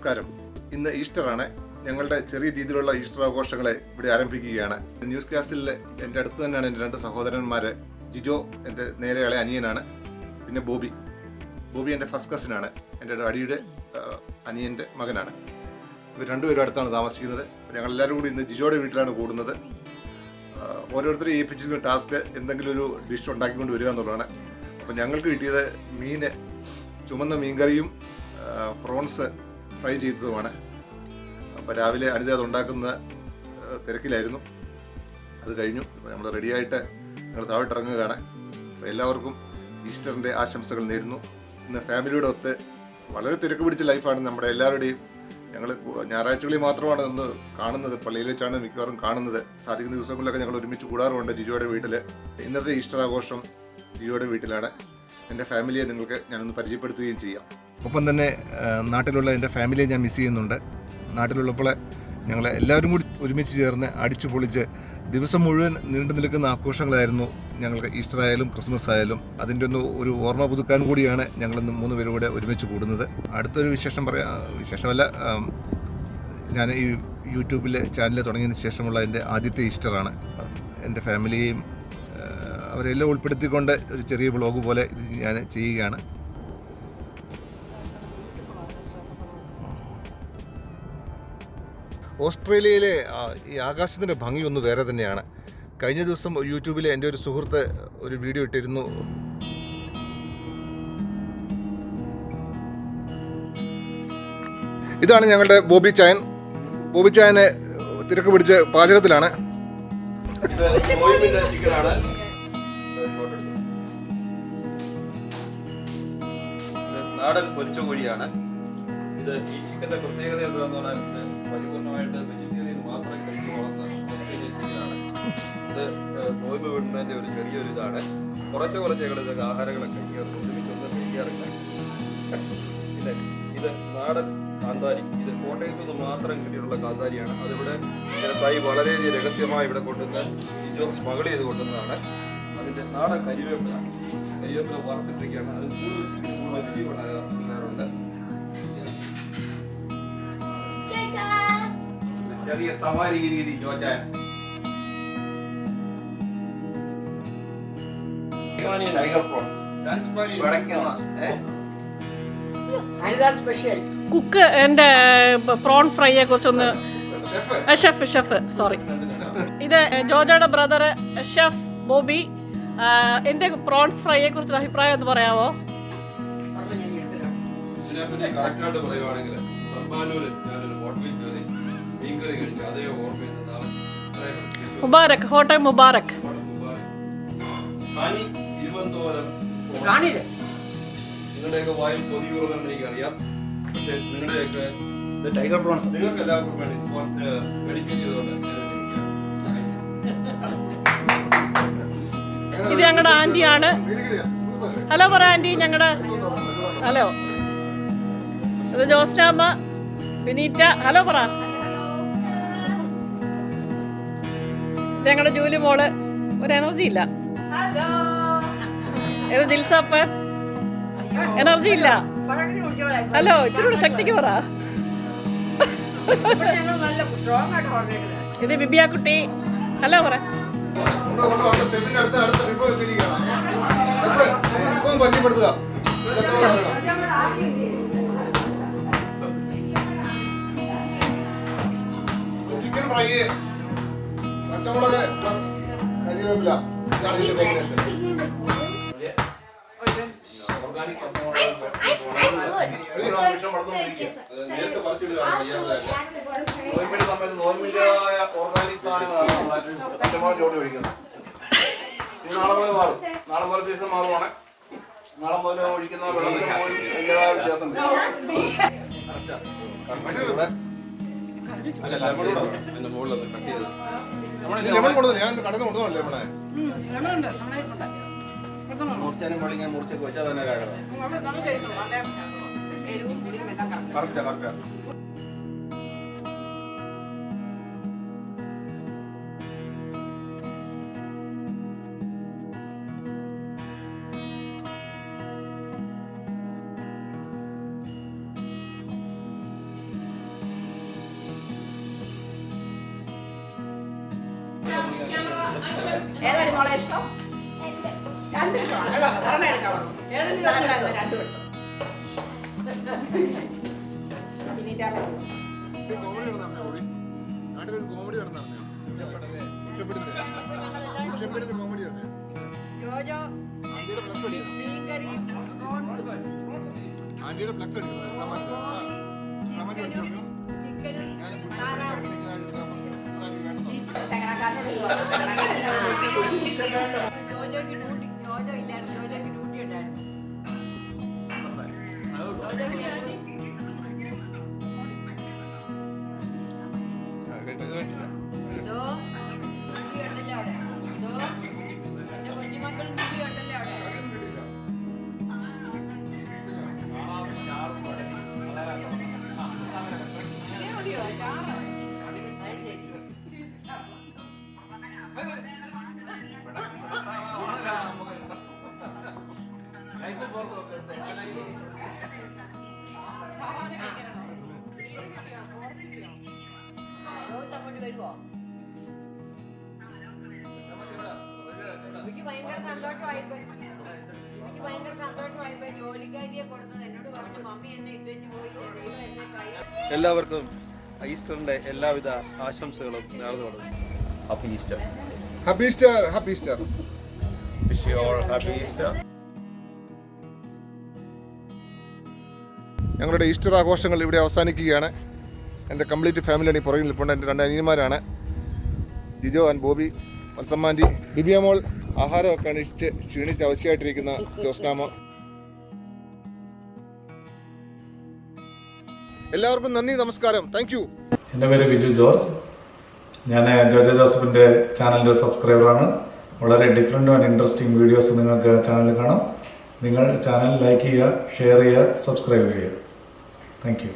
നമസ്കാരം. ഇന്ന് ഈസ്റ്ററാണ്. ഞങ്ങളുടെ ചെറിയ രീതിയിലുള്ള ഈസ്റ്റർ ആഘോഷങ്ങളെ ഇവിടെ ആരംഭിക്കുകയാണ്. ന്യൂസ് കാസ്റ്റിൽ എൻ്റെ അടുത്ത് തന്നെയാണ് എൻ്റെ രണ്ട് സഹോദരന്മാർ. ജിജോ എൻ്റെ നേരെ ഇളയ അനിയനാണ്, പിന്നെ ബോബി എൻ്റെ ഫസ്റ്റ് കസിനാണ്, എൻ്റെ അടിയുടെ അനിയൻ്റെ മകനാണ്. ഇവർ രണ്ടുപേരും അടുത്താണ് താമസിക്കുന്നത്. ഞങ്ങളെല്ലാവരും കൂടി ഇന്ന് ജിജോയുടെ വീട്ടിലാണ് കൂടുന്നത്. ഓരോരുത്തരും ഏൽപ്പിച്ചിരിക്കുന്ന ടാസ്ക് എന്തെങ്കിലും ഒരു ഡിഷ് ഉണ്ടാക്കിക്കൊണ്ട് വരിക എന്നുള്ളതാണ്. അപ്പോൾ ഞങ്ങൾക്ക് കിട്ടിയത് ചുമന്ന മീൻകറിയും പ്രോൺസ് ഫ്രൈ ചെയ്തതുമാണ്. അപ്പോൾ രാവിലെ അനിത അതുണ്ടാക്കുന്ന തിരക്കിലായിരുന്നു. അത് കഴിഞ്ഞു. ഇപ്പോൾ നമ്മൾ റെഡിയായിട്ട് ഞങ്ങൾ താഴോട്ടിറങ്ങുകയാണ്. അപ്പോൾ എല്ലാവർക്കും ഈസ്റ്ററിൻ്റെ ആശംസകൾ നേരുന്നു. ഇന്ന് ഫാമിലിയുടെ ഒത്ത് വളരെ തിരക്ക് പിടിച്ച ലൈഫാണ് നമ്മുടെ എല്ലാവരുടെയും. ഞങ്ങൾ ഞായറാഴ്ചകളിൽ മാത്രമാണ് ഇന്ന് കാണുന്നത്. പള്ളിയിൽ വെച്ചാണ് മിക്കവാറും കാണുന്നത്. സാധിക്കുന്ന ദിവസങ്ങളിലൊക്കെ ഞങ്ങൾ ഒരുമിച്ച് കൂടാറുണ്ട് ജിജോയുടെ വീട്ടിൽ. ഇന്നത്തെ ഈസ്റ്റർ ആഘോഷം ജിജോയുടെ വീട്ടിലാണ്. എൻ്റെ ഫാമിലിയെ നിങ്ങൾക്ക് ഞാനൊന്ന് പരിചയപ്പെടുത്തുകയും ചെയ്യാം. ഒപ്പം തന്നെ നാട്ടിലുള്ള എൻ്റെ ഫാമിലിയെ ഞാൻ മിസ് ചെയ്യുന്നുണ്ട്. നാട്ടിലുള്ളപ്പോൾ ഞങ്ങൾ എല്ലാവരും കൂടി ഒരുമിച്ച് ചേർന്ന് അടിച്ചു പൊളിച്ച് ദിവസം മുഴുവൻ നീണ്ടു നിൽക്കുന്ന ആഘോഷങ്ങളായിരുന്നു ഞങ്ങൾക്ക്. ഈസ്റ്റർ ആയാലും ക്രിസ്മസ് ആയാലും അതിൻ്റെ ഒരു ഓർമ്മ പുതുക്കാൻ കൂടിയാണ് ഞങ്ങളിന്ന് 3 പേരും കൂടെ ഒരുമിച്ച് കൂടുന്നത്. അടുത്തൊരു വിശേഷമല്ല, ഞാൻ ഈ യൂട്യൂബിൽ ചാനൽ തുടങ്ങിയതിന് ശേഷമുള്ള എൻ്റെ ആദ്യത്തെ ഈസ്റ്ററാണ്. എൻ്റെ ഫാമിലിയെയും അവരെല്ലാം ഉൾപ്പെടുത്തിക്കൊണ്ട് ഒരു ചെറിയ വ്ളോഗ് പോലെ ഇത് ഞാൻ ചെയ്യുകയാണ്. ഓസ്ട്രേലിയയിലെ ഈ ആകാശത്തിൻ്റെ ഭംഗിയൊന്ന് വേറെ തന്നെയാണ്. കഴിഞ്ഞ ദിവസം യൂട്യൂബിൽ എൻ്റെ ഒരു സുഹൃത്ത് ഒരു വീഡിയോ ഇട്ടിരുന്നു. ഇതാണ് ഞങ്ങളുടെ ബോബി ചായന് തിരക്ക് പിടിച്ച് പാചകത്തിലാണ്. നാടൻ പൊരിച്ച കോഴിയാണ്. ഇത് ഈ ചിക്കന്റെ പ്രത്യേകത എന്താണെന്ന് പറഞ്ഞാൽ പരിപൂർണമായിട്ട് വെജിറ്റേറിയൻ മാത്രം കഴിച്ചു വളർന്ന ഓസ്ട്രേലിയൻ ചിക്കനാണ്. ഇത് നോയമ്പ് വിടുന്നതിന്റെ ഒരു ചെറിയൊരു ഇതാണ്. കുറച്ച് ഇതൊക്കെ ആഹാരങ്ങളൊക്കെ ഒരുമിച്ചൊന്നും കഴിക്കാറില്ല. ഇത് നാടൻ കാന്താരി. ഇത് കോട്ടയത്ത് നിന്ന് മാത്രം കിട്ടിയിട്ടുള്ള കാന്താരിയാണ്. അതിവിടെ ഇങ്ങനെ തൈ വളരെയധികം രഹസ്യമായി ഇവിടെ കൊണ്ടുവന്ന് ജിജോ സ്മഗിൾ ചെയ്ത് കൊണ്ടുവന്നതാണ്. അതിന്റെ നാടൻ കരിവേപ്പില വറുത്തിട്ടൊക്കെയാണ്. അത് കൂടുതൽ രുചി ഉണ്ടാകാറുണ്ട്. ചെറിയ സവാരി രീതി ചോദിച്ചാൽ കുക്ക് എൻ്റെ പ്രോൺ ഫ്രൈയെ കുറിച്ചൊന്ന് ഷെഫ് സോറി. ഇത് ജോജോയുടെ ബ്രദർ ഷെഫ് ബോബി. എൻ്റെ പ്രോൺസ് ഫ്രൈയെ കുറിച്ചുള്ള അഭിപ്രായം ഒന്ന് പറയാമോ? മുബാരക്, ഹോട്ടൽ മുബാരക്. നിങ്ങളുടെയൊക്കെ വായിൽ കൊതിയൂറുന്നുണ്ട് എനിക്കറിയാം. പക്ഷെ നിങ്ങളുടെയൊക്കെ ടൈഗർ പ്രോൺസ് നിങ്ങൾക്ക് എല്ലാവർക്കും വേണ്ടി മെഡിക്കേറ്റ് ചെയ്തുകൊണ്ട് ഇത് ഞങ്ങളുടെ ആന്റിയാണ്. ഹലോ പറ ആന്റി. ഞങ്ങളുടെ ഹലോ. ഇത് ജോസ്റ്റാമ്മ, വിനീറ്റ. ഹലോ പറ. ഇത് ഞങ്ങളുടെ ജൂലി മോള്. ഒരു എനർജി ഇല്ല. ഇത് ദിൽസാപ്പ്. എനർജി ഇല്ല. ഹലോ, ഇച്ചിരി കൂടെ ശക്തിക്ക് പറ. ഇത് ബിബിയ കുട്ടി. ഹലോ പറ. ചിക്കൻ ഫ്രൈ, പച്ചമുളക് പ്ലസ് കരിവേപ്പില. ഇതാണ് ഇതിന്റെ കോമ്പിനേഷൻ. നേരിട്ട് പറിച്ചിടുകയാണ് നോയമ്പിന്റെ സമയത്ത് നോയമ്പിന്റേതായ ഓർഗാനിക് സാധനങ്ങളാണ് പച്ചമുളക് ചോടി ഒഴിക്കുന്നത്. നാളെ പോലെ മാറും. നാളെ പോലെ സീസൺ മാറുവാണ്. നാളെ മുതൽ ഒഴിക്കുന്ന വെള്ളത്തിന് പോയി അതിൻ്റെതായ വ്യത്യാസം അല്ല ലെമൺ എന്റെ മുകളിലൊന്ന് കട്ട് ചെയ്ത് ഞാൻ കടന്ന് കൊണ്ടുവന്നല്ലേ ലെമണേ. മുറിച്ചാലും പൊളിക്കാൻ മുറിച്ചൊക്കെ വെച്ചാൽ തന്നെ കറക്റ്റാ. ഏതാണ് മോളെ ഇഷ്ടം? രണ്ടും ഇഷ്ടമാണ് കേട്ടോ. ഒരെണ്ണം എടുക്കാം. രണ്ടും ഇഷ്ടം. കോമഡി നടന്നു ബോബി. നാട്ടിലൊരു കോമഡി നടന്നു. കോമഡി പറഞ്ഞു. ജോജോ ആന്റിയുടെ ഫ്ലക്സ് അടിക്കുന്നു. മീൻകറി ആന്റിയുടെ ഫ്ലക്സ് അടിക്കുന്നു. സമൻ വെച്ചു. ചിക്കനും ജോജോയ്ക്ക് ഡ്യൂട്ടി ജോജോ ഇല്ലായിരുന്നു. ജോജോയ്ക്ക് ഡ്യൂട്ടി ഉണ്ടായിരുന്നു. ഇതോ ഡ്യൂട്ടി ഉണ്ടല്ലോ അവിടെ. ഇതോ എന്റെ കൊച്ചുമക്കളും ഡ്യൂട്ടി ഉണ്ടല്ലോ അവിടെ. വരുവോ? എനിക്ക് ഭയങ്കര സന്തോഷമായിപ്പോയി ജോലിക്കാരിയെ കൊടുത്തത്. എന്നോട് പറഞ്ഞു മമ്മി എന്നെ ഇട്ടേച്ച് പോയില്ല, ദൈവം എന്നെ കൈ. എല്ലാവർക്കും ഈസ്റ്ററിന്റെ എല്ലാവിധ ആശംസകളും നേർന്നുകൊള്ളുന്നു. Happy Easter. Happy Easter. Happy Easter. Wish you all happy Easter. ഞങ്ങളുടെ ഈസ്റ്റർ ആഘോഷങ്ങൾ ഇവിടെ അവസാനിക്കുകയാണ്. എൻ്റെ കംപ്ലീറ്റ് ഫാമിലിയാണ് ഈ പുറകിൽ നിൽപ്പുണ്ട്. എൻ്റെ 2 അനിയന്മാരാണ് ജിജോ ആൻഡ് ബോബി. മത്സമ്മാൻറ്റി, ബിബിയമോൾ ആഹാരമൊക്കെ അണിയിച്ച് ക്ഷീണിച്ച് അവശയായിട്ടിരിക്കുന്ന ജോസ്നാമ. എല്ലാവർക്കും നന്ദി, നമസ്കാരം. Thank you. എൻ്റെ പേര് ബിജു ജോർജ്. ഞാൻ ജോജോ ജോസഫിൻ്റെ ചാനലിൻ്റെ ഒരു സബ്സ്ക്രൈബറാണ്. വളരെ ഡിഫറെൻ്റ് ആൻഡ് ഇൻട്രസ്റ്റിംഗ് വീഡിയോസ് നിങ്ങൾക്ക് ചാനലിൽ കാണാം. നിങ്ങൾ ചാനൽ ലൈക്ക് ചെയ്യുക, ഷെയർ ചെയ്യുക, സബ്സ്ക്രൈബ് ചെയ്യുക. Thank you.